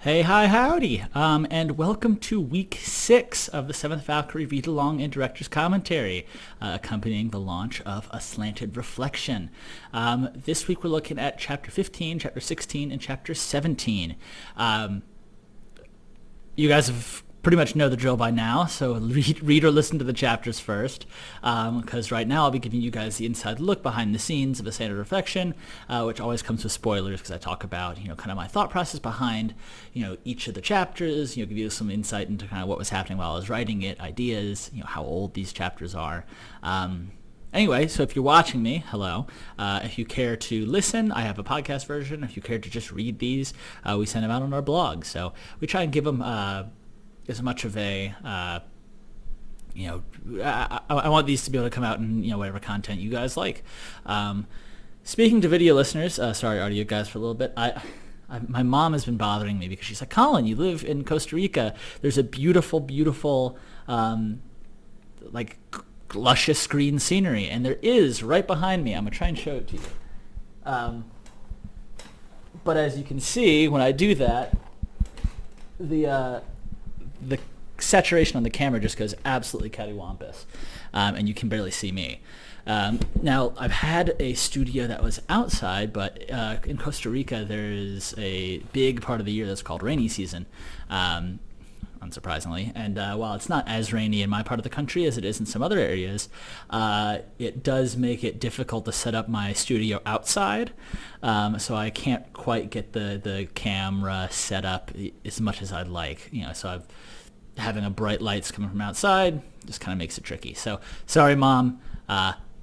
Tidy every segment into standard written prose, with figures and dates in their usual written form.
Hey, hi, howdy, and welcome to week 6 of the Seventh Valkyrie read-along and director's commentary, accompanying the launch of A Slanted Reflection. This week we're looking at Chapter 15, Chapter 16, and Chapter 17. You guys have pretty much know the drill by now, so read or listen to the chapters first, because right now I'll be giving you guys the inside look behind the scenes of A Slanted Reflection, which always comes with spoilers because I talk about, kind of my thought process behind, each of the chapters, give you some insight into kind of what was happening while I was writing it, ideas, how old these chapters are. Anyway, so if you're watching me, hello. If you care to listen, I have a podcast version. If you care to just read these, we send them out on our blog. So we try and give them as much of a, I want these to be able to come out in, whatever content you guys like. Speaking to video listeners, sorry, audio guys, for a little bit. My mom has been bothering me because she's like, Colin, you live in Costa Rica. There's a beautiful, beautiful, luscious green scenery, and there is right behind me. I'm gonna try and show it to you. But as you can see, when I do that, the saturation on the camera just goes absolutely cattywampus, and you can barely see me. Now, I've had a studio that was outside, but in Costa Rica there is a big part of the year that's called rainy season, unsurprisingly. And while it's not as rainy in my part of the country as it is in some other areas, it does make it difficult to set up my studio outside. So I can't quite get the camera set up as much as I'd like. So having a bright lights coming from outside just kind of makes it tricky. So sorry, Mom.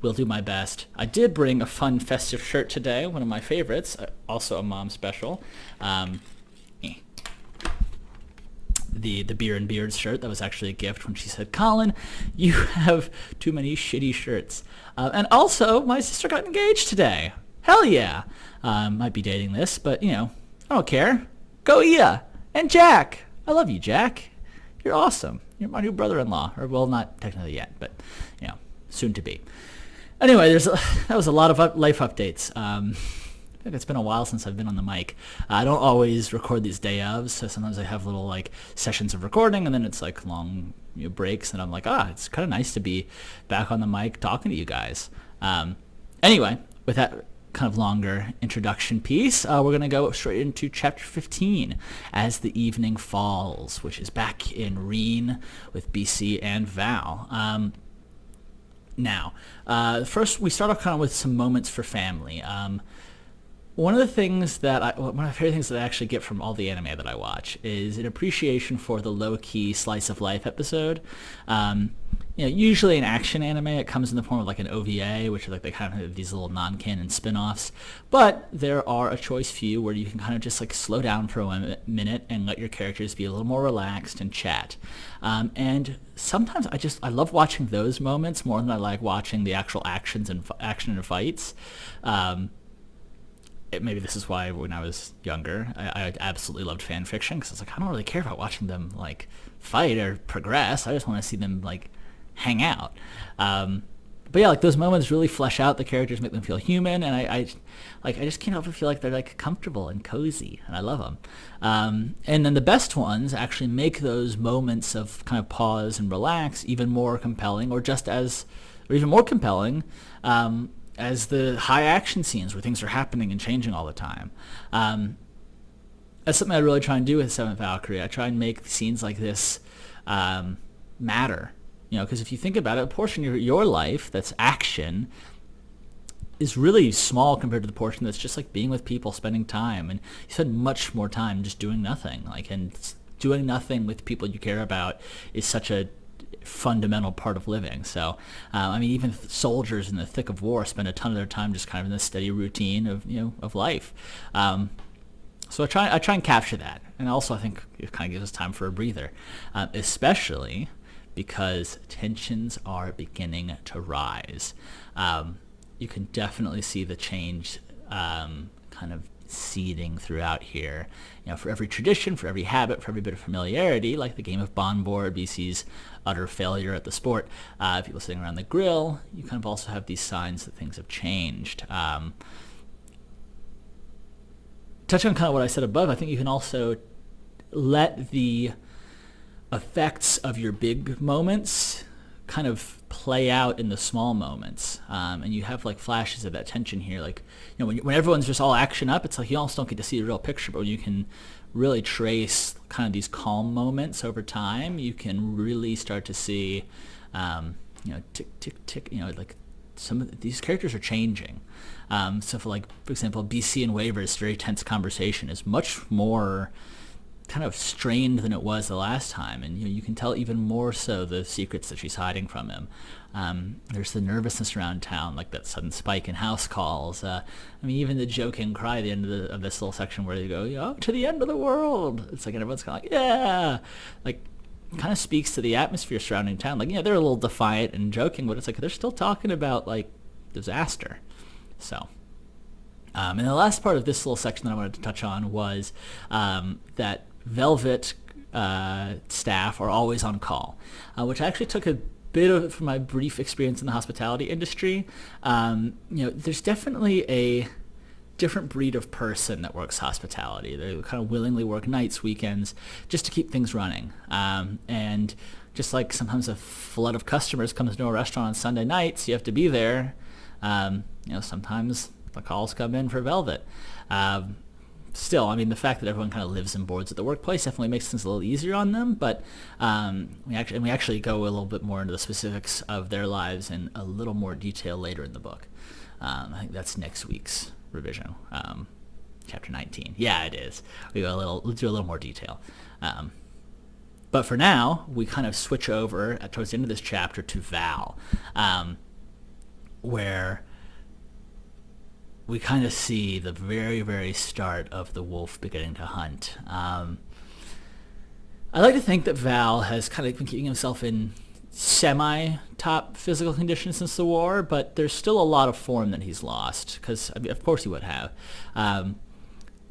Will do my best. I did bring a fun festive shirt today, one of my favorites, also a mom special. The Beer and Beards shirt that was actually a gift when she said, Colin, you have too many shitty shirts. And also, my sister got engaged today. Hell yeah. Might be dating this, but, I don't care. Go Ia. And Jack. I love you, Jack. You're awesome. You're my new brother-in-law. Or, well, not technically yet, but, soon to be. Anyway, that was a lot of life updates. I think it's been a while since I've been on the mic. I don't always record these day ofs, so sometimes I have little sessions of recording, and then it's long breaks, and I'm like, it's kind of nice to be back on the mic talking to you guys. Anyway, with that kind of longer introduction piece, we're going to go straight into Chapter 15, As the Evening Falls, which is back in Reen with BC and Val. Now, first we start off kind of with some moments for family. One of the things one of my favorite things that I actually get from all the anime that I watch is an appreciation for the low-key slice of life episode. Usually in action anime, it comes in the form of an OVA, which are they kind of have these little non-canon spin-offs. But there are a choice few where you can kind of just slow down for a minute and let your characters be a little more relaxed and chat. And sometimes I love watching those moments more than I like watching the actual action and fights. Maybe this is why when I was younger, I absolutely loved fan fiction, because I was I don't really care about watching them fight or progress. I just want to see them hang out. But yeah, those moments really flesh out the characters, make them feel human, and I just can't help but feel they're comfortable and cozy, and I love them. And then the best ones actually make those moments of kind of pause and relax even more compelling, or even more compelling, as the high action scenes where things are happening and changing all the time. That's something I really try and do with Seventh Valkyrie. I try and make scenes like this matter. Because if you think about it, a portion of your life that's action is really small compared to the portion that's just being with people, spending time. And you spend much more time just doing nothing. And doing nothing with people you care about is such a fundamental part of living. So, even soldiers in the thick of war spend a ton of their time just kind of in this steady routine of life. So I try and capture that, and also I think it kind of gives us time for a breather, especially because tensions are beginning to rise. You can definitely see the change kind of seeding throughout here. For every tradition, for every habit, for every bit of familiarity, like the game of Bon Board, BC's utter failure at the sport, people sitting around the grill, you kind of also have these signs that things have changed. Touching on kind of what I said above, I think you can also let the effects of your big moments kind of play out in the small moments, and you have like flashes of that tension here. Like, when everyone's just all action up, it's like you almost don't get to see the real picture. But when you can really trace kind of these calm moments over time, you can really start to see, tick, tick, tick. Like some of these characters are changing. So for example, BC and Waver's very tense conversation is much more kind of strained than it was the last time, and you can tell even more so the secrets that she's hiding from him. There's the nervousness around town, like that sudden spike in house calls. Even the joking cry at the end of this little section where they go, to the end of the world. It's like, and everyone's kind of like, yeah, like kind of speaks to the atmosphere surrounding town. Like, they're a little defiant and joking, but it's like they're still talking about like disaster. So. And the last part of this little section that I wanted to touch on was that Velvet staff are always on call, which I actually took a bit of from my brief experience in the hospitality industry. There's definitely a different breed of person that works hospitality. They kind of willingly work nights, weekends, just to keep things running. And just like sometimes a flood of customers comes to a restaurant on Sunday nights, you have to be there. Sometimes the calls come in for Velvet. Still, the fact that everyone kind of lives and boards at the workplace definitely makes things a little easier on them, but we actually go a little bit more into the specifics of their lives in a little more detail later in the book. I think that's next week's revision, chapter 19. Yeah, it is. We'll do a little more detail. But for now, we kind of switch over towards the end of this chapter to Val, where we kind of see the very, very start of the wolf beginning to hunt. I like to think that Val has kind of been keeping himself in semi-top physical condition since the war, but there's still a lot of form that he's lost, because of course he would have.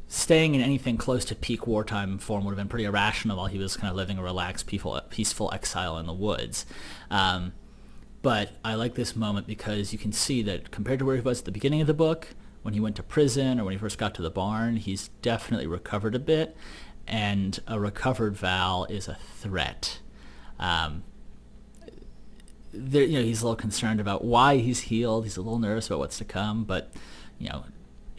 Staying in anything close to peak wartime form would have been pretty irrational while he was kind of living a relaxed, peaceful exile in the woods. But I like this moment because you can see that compared to where he was at the beginning of the book, when he went to prison or when he first got to the barn, he's definitely recovered a bit, and a recovered Val is a threat. He's a little concerned about why he's healed. He's a little nervous about what's to come, but he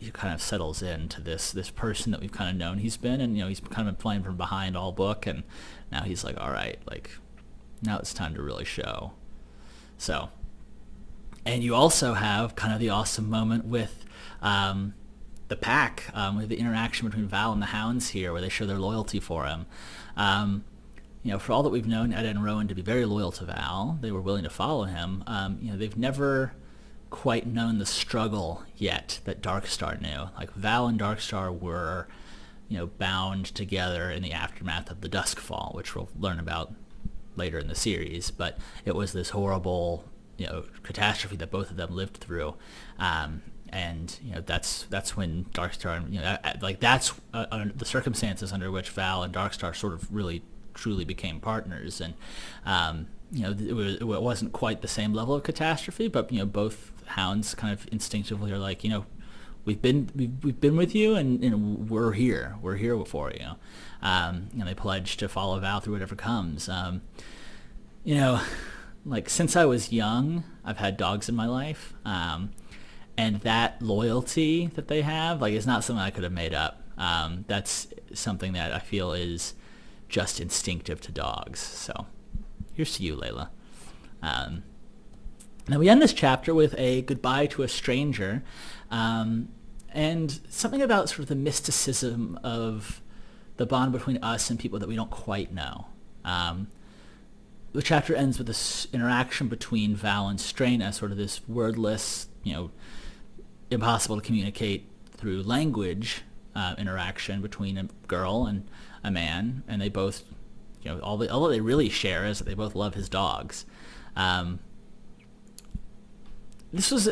kind of settles into this person that we've kind of known he's been, and he's kind of been playing from behind all book, and now he's like, all right, like now it's time to really show. So, and you also have kind of the awesome moment with the pack, with the interaction between Val and the hounds here, where they show their loyalty for him. For all that we've known Ed and Rowan to be very loyal to Val, they were willing to follow him. They've never quite known the struggle yet that Darkstar knew. Like Val and Darkstar were, bound together in the aftermath of the Duskfall, which we'll learn about later in the series. But it was this horrible, catastrophe that both of them lived through. And that's when Darkstar, that's the circumstances under which Val and Darkstar sort of really truly became partners. And it wasn't quite the same level of catastrophe, but both hounds kind of instinctively are like, we've been with you, and we're here for you. They pledge to follow Val through whatever comes. Since I was young, I've had dogs in my life. And that loyalty that they have, is not something I could have made up. That's something that I feel is just instinctive to dogs. So here's to you, Layla. Now we end this chapter with a goodbye to a stranger, and something about sort of the mysticism of the bond between us and people that we don't quite know. The chapter ends with this interaction between Val and Strana, sort of this wordless, impossible to communicate through language interaction between a girl and a man, and they both, all they really share is that they both love his dogs. There's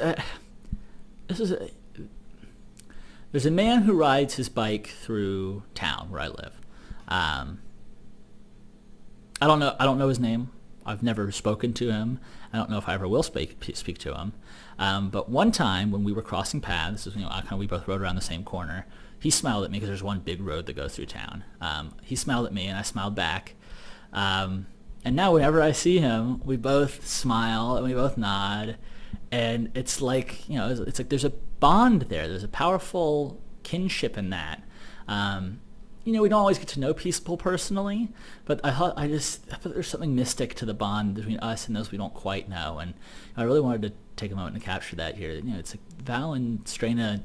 a man who rides his bike through town where I live. I don't know his name. I've never spoken to him. I don't know if I ever will speak to him. But one time when we were crossing paths, we both rode around the same corner. He smiled at me because there's one big road that goes through town. He smiled at me, and I smiled back. And now whenever I see him, we both smile and we both nod, and it's like, it's like there's a bond there. There's a powerful kinship in that. We don't always get to know people personally, but I thought there's something mystic to the bond between us and those we don't quite know, and I really wanted to take a moment to capture that here. It's like Val and Strana,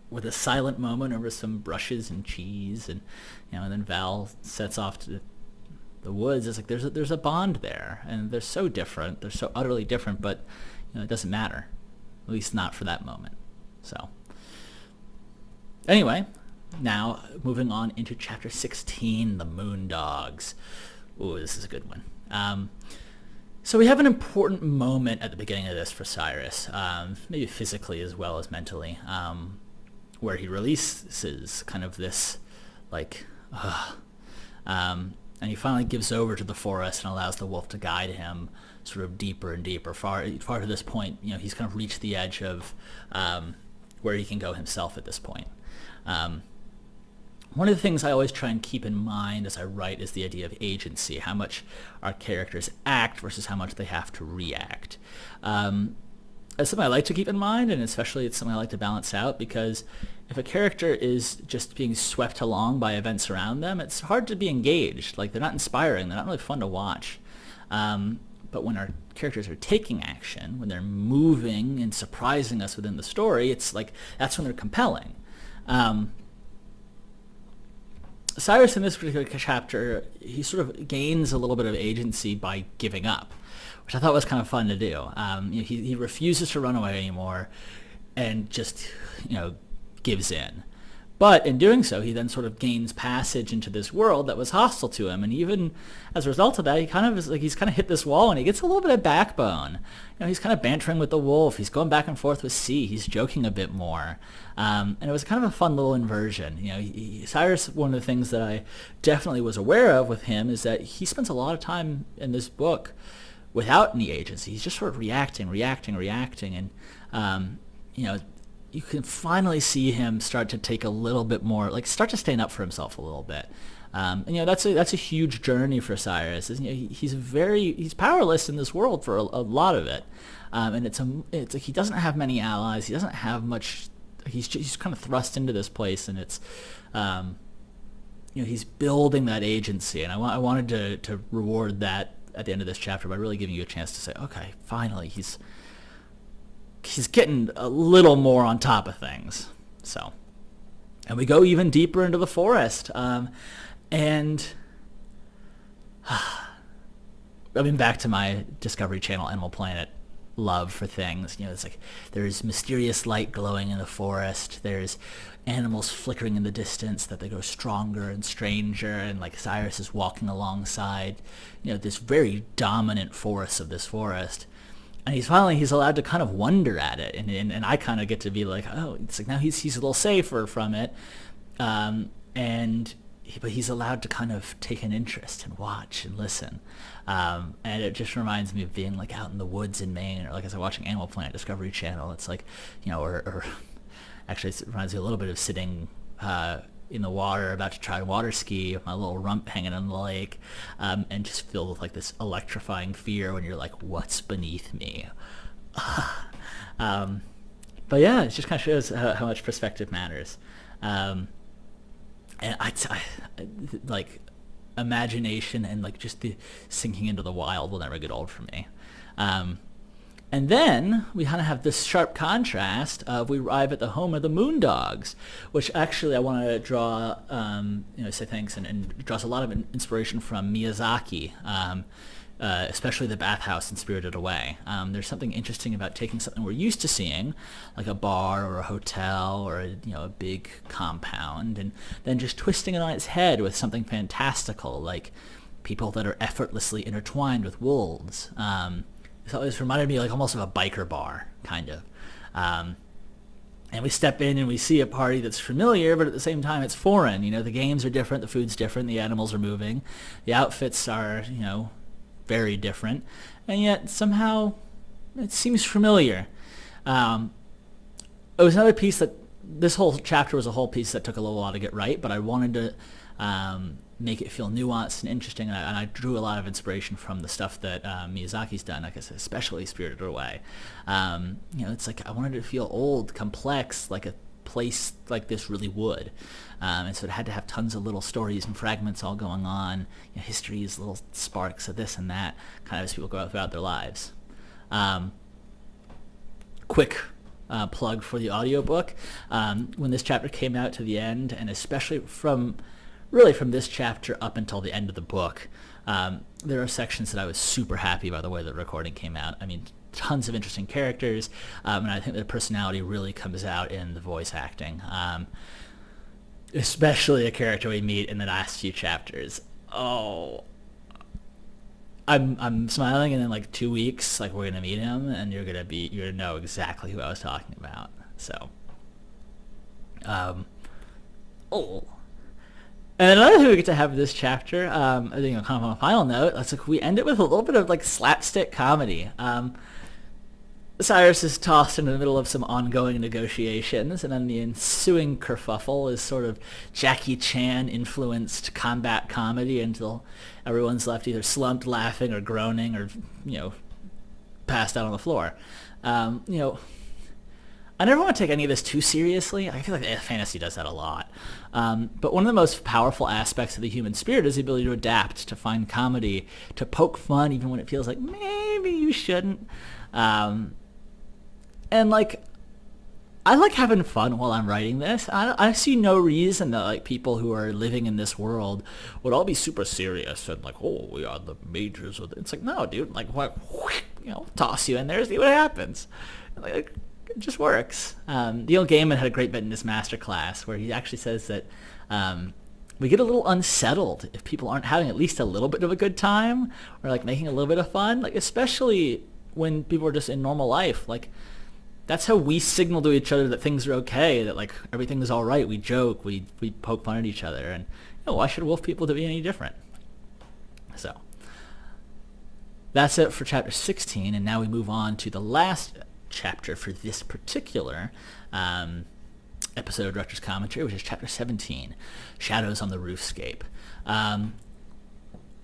with a silent moment over some brushes and cheese, and and then Val sets off to the woods. It's like there's a bond there, and they're so different. They're so utterly different, but it doesn't matter, at least not for that moment. So anyway, now moving on into chapter 16, the Moondogs. Ooh, this is a good one. So we have an important moment at the beginning of this for Cyrus, maybe physically as well as mentally, where he releases kind of this, and he finally gives over to the forest and allows the wolf to guide him sort of deeper and deeper. Far to this point, he's kind of reached the edge of where he can go himself at this point. One of the things I always try and keep in mind as I write is the idea of agency, how much our characters act versus how much they have to react. It's something I like to keep in mind, and especially it's something I like to balance out, because if a character is just being swept along by events around them, it's hard to be engaged. Like, they're not inspiring, they're not really fun to watch. But when our characters are taking action, when they're moving and surprising us within the story, it's like, that's when they're compelling. Cyrus in this particular chapter, he sort of gains a little bit of agency by giving up, which I thought was kind of fun to do. He refuses to run away anymore and just, gives in. But in doing so, he then sort of gains passage into this world that was hostile to him. And even as a result of that, he's kind of hit this wall, and he gets a little bit of backbone. He's kind of bantering with the wolf. He's going back and forth with C. He's joking a bit more. And it was kind of a fun little inversion. Cyrus, one of the things that I definitely was aware of with him is that he spends a lot of time in this book without any agency. He's just sort of reacting. And, you can finally see him start to take a little bit more, start to stand up for himself a little bit. And that's a huge journey for Cyrus. He's powerless in this world for a lot of it. And it's like he doesn't have many allies. He doesn't have much. He's kind of thrust into this place, and it's, he's building that agency. And I wanted to reward that at the end of this chapter by really giving you a chance to say, okay, finally he's getting a little more on top of things. So, and we go even deeper into the forest. And back to my Discovery Channel Animal Planet love for things. It's like there's mysterious light glowing in the forest. There's animals flickering in the distance that they grow stronger and stranger. And Cyrus is walking alongside, this very dominant force of this forest. And he's allowed to kind of wonder at it, and I kind of get to be like, oh, it's like now he's a little safer from it, but he's allowed to kind of take an interest and watch and listen, and it just reminds me of being out in the woods in Maine, or as I'm watching Animal Planet Discovery Channel. It's like, or actually it reminds me a little bit of sitting in the water about to try water ski with my little rump hanging in the lake, and just filled with this electrifying fear when you're like, what's beneath me? But yeah, it just kind of shows how much perspective matters. And I imagination and just the sinking into the wild will never get old for me. And then we kind of have this sharp contrast of we arrive at the home of the Moondogs, which actually I want to draw, say thanks, and draws a lot of inspiration from Miyazaki, especially the bathhouse in Spirited Away. There's something interesting about taking something we're used to seeing, like a bar or a hotel or a big compound, and then just twisting it on its head with something fantastical, like people that are effortlessly intertwined with wolves. So it reminded me almost of a biker bar, kind of. And we step in and we see a party that's familiar, but at the same time it's foreign. The games are different, the food's different, the animals are moving, the outfits are, very different, and yet somehow it seems familiar. It was another piece that this whole chapter was a whole piece that took a little while to get right, but I wanted to make it feel nuanced and interesting, and I drew a lot of inspiration from the stuff that Miyazaki's done, like I said, especially Spirited Away. It's like I wanted it to feel old, complex, like a place like this really would. And so it had to have tons of little stories and fragments all going on, histories, little sparks of this and that, kind of as people go out throughout their lives. Quick plug for the audiobook. When this chapter came out to the end, and especially from this chapter up until the end of the book, there are sections that I was super happy by the way the recording came out. I mean, tons of interesting characters, and I think their personality really comes out in the voice acting, especially a character we meet in the last few chapters. Oh, I'm smiling, and in like 2 weeks, like we're gonna meet him, and you're gonna know exactly who I was talking about. So, and another thing we get to have this chapter, kind of on a final note, it's like we end it with a little bit of like slapstick comedy. Cyrus is tossed in the middle of some ongoing negotiations, and then the ensuing kerfuffle is sort of Jackie Chan influenced combat comedy until everyone's left either slumped laughing or groaning or passed out on the floor. I never want to take any of this too seriously. I feel like fantasy does that a lot. But one of the most powerful aspects of the human spirit is the ability to adapt, to find comedy, to poke fun even when it feels like maybe you shouldn't. And like, I like having fun while I'm writing this. I see no reason that like people who are living in this world would all be super serious and like, oh, we are the majors. It's like, no, dude. Like, what? Toss you in there, see what happens. Like, it just works. Neil Gaiman had a great bit in this masterclass where he actually says that we get a little unsettled if people aren't having at least a little bit of a good time or like making a little bit of fun. Like, especially when people are just in normal life. Like, that's how we signal to each other that things are okay, that like everything is all right. We joke, we poke fun at each other, and why should wolf people to be any different? So that's it for chapter 16, and now we move on to the last chapter for this particular episode of Director's Commentary, which is chapter 17, Shadows on the Roofscape.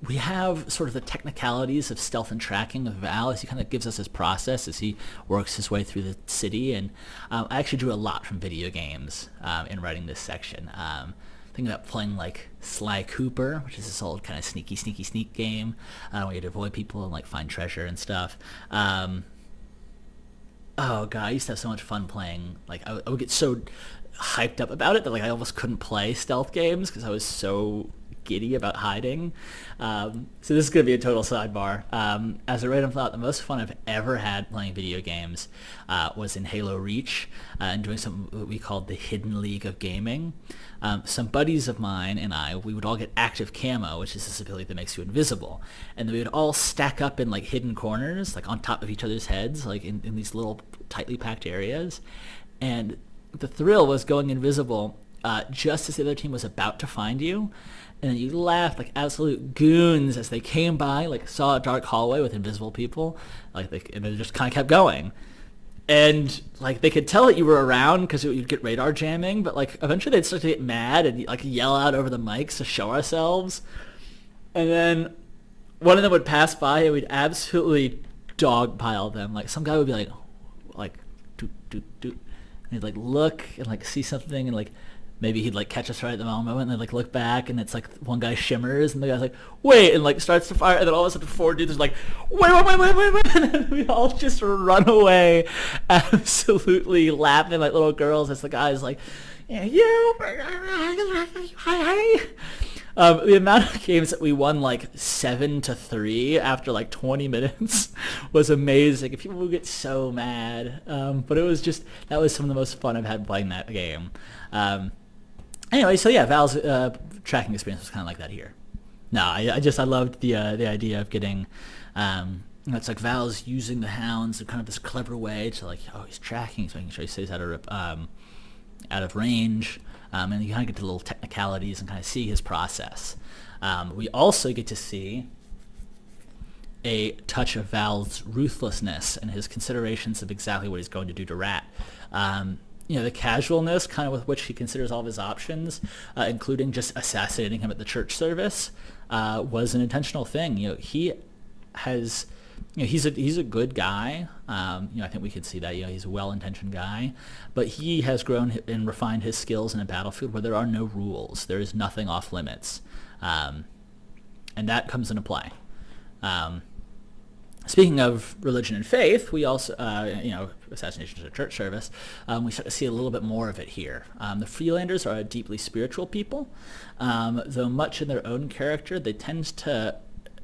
We have sort of the technicalities of stealth and tracking of Val as he kind of gives us his process as he works his way through the city. And I actually drew a lot from video games in writing this section. Thinking about playing like Sly Cooper, which is this old kind of sneak game where you had to avoid people and like find treasure and stuff. Oh god, I used to have so much fun playing. Like I would get so hyped up about it that like I almost couldn't play stealth games because I was so giddy about hiding. So this is going to be a total sidebar. As a random thought, the most fun I've ever had playing video games was in Halo Reach and doing something we called the Hidden League of Gaming. Some buddies of mine and we would all get active camo, which is this ability that makes you invisible. And then we would all stack up in like hidden corners, like on top of each other's heads, like in these little tightly packed areas. And the thrill was going invisible just as the other team was about to find you. And then you laughed like absolute goons as they came by, like saw a dark hallway with invisible people, and they just kind of kept going. And like they could tell that you were around because you'd get radar jamming, but like eventually they'd start to get mad and like yell out over the mics to show ourselves. And then one of them would pass by and we'd absolutely dogpile them. Like some guy would be like doot doot doot, and he'd like look and like see something and like. Maybe he'd like catch us right at the moment and then like look back and it's like one guy shimmers and the guy's like, wait, and like starts to fire and then all of a sudden 4 dudes are like, wait, and then we all just run away absolutely laughing like little girls as the guy's like, yeah, you, hi. The amount of games that we won like 7-3 after like 20 minutes was amazing. People would get so mad. But it was just, that was some of the most fun I've had playing that game. Anyway, so yeah, Val's tracking experience was kind of like that here. No, I loved the idea of getting, it's like Val's using the hounds in kind of this clever way to like, he's tracking, he's making sure he stays out of range, and you kind of get to little technicalities and kind of see his process. We also get to see a touch of Val's ruthlessness and his considerations of exactly what he's going to do to Rat. the casualness kind of with which he considers all of his options, including just assassinating him at the church service, was an intentional thing. He has, he's a good guy. I think we could see that. He's a well-intentioned guy, but he has grown and refined his skills in a battlefield where there are no rules. There is nothing off limits, and that comes into play. Speaking of religion and faith, we also, assassinations at church service, we start to see a little bit more of it here. The Freelanders are a deeply spiritual people. Though much in their own character, they tend to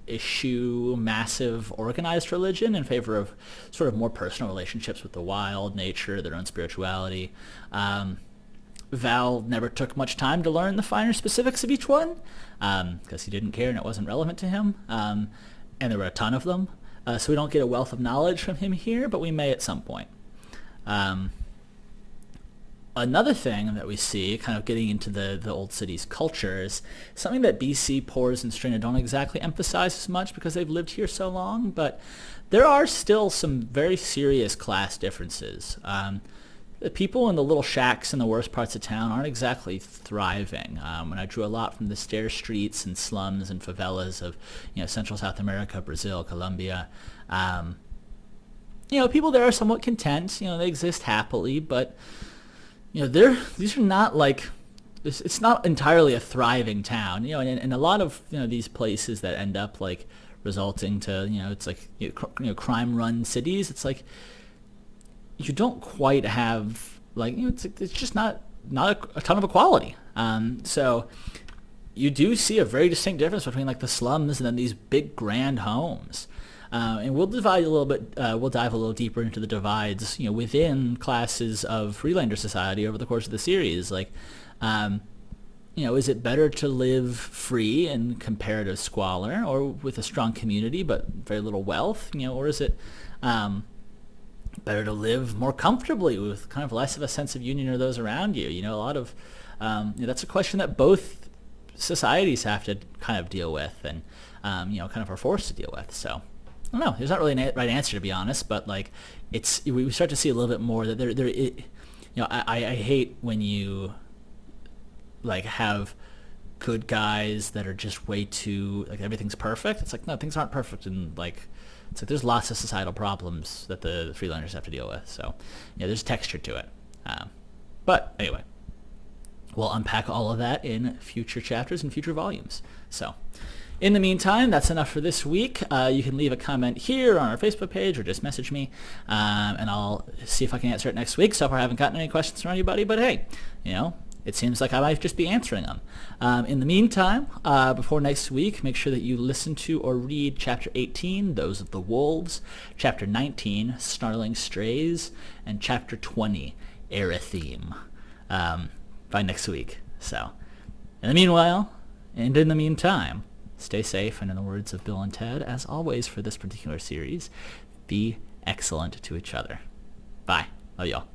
eschew massive organized religion in favor of sort of more personal relationships with the wild, nature, their own spirituality. Val never took much time to learn the finer specifics of each one, because he didn't care and it wasn't relevant to him. And there were a ton of them. So we don't get a wealth of knowledge from him here, but we may at some point. Another thing that we see, kind of getting into the old city's culture, is something that BC Pores and Stringer don't exactly emphasize as much because they've lived here so long, but there are still some very serious class differences. The people in the little shacks in the worst parts of town aren't exactly thriving. And I drew a lot from the stair streets and slums and favelas of, Central South America, Brazil, Colombia. People there are somewhat content. They exist happily, but these are not like, it's not entirely a thriving town. And a lot of these places that end up like resulting to it's like crime-run cities. It's like, you don't quite have it's just not a ton of equality. So you do see a very distinct difference between like the slums and then these big grand homes. And we'll divide a little bit. We'll dive a little deeper into the divides, within classes of Freelander society over the course of the series. Like, is it better to live free in comparative squalor, or with a strong community but very little wealth? Or is it better to live more comfortably with kind of less of a sense of union or those around you? A lot of that's a question that both societies have to kind of deal with, and kind of are forced to deal with. So I don't know. There's not really a right answer, to be honest, but like we start to see a little bit more that I hate when you like have good guys that are just way too like everything's perfect. It's like, no, things aren't perfect, and like it's like there's lots of societal problems that the Freelanders have to deal with. So there's texture to it. But anyway, we'll unpack all of that in future chapters and future volumes. So in the meantime, that's enough for this week. You can leave a comment here on our Facebook page or just message me, and I'll see if I can answer it next week. So far I haven't gotten any questions from anybody, but hey, it seems like I might just be answering them. In the meantime, before next week, make sure that you listen to or read Chapter 18, Those of the Wolves, Chapter 19, Snarling Strays, and Chapter 20, Erytheme, by next week. So, in the meanwhile, and in the meantime, stay safe, and in the words of Bill and Ted, as always for this particular series, be excellent to each other. Bye. Love y'all.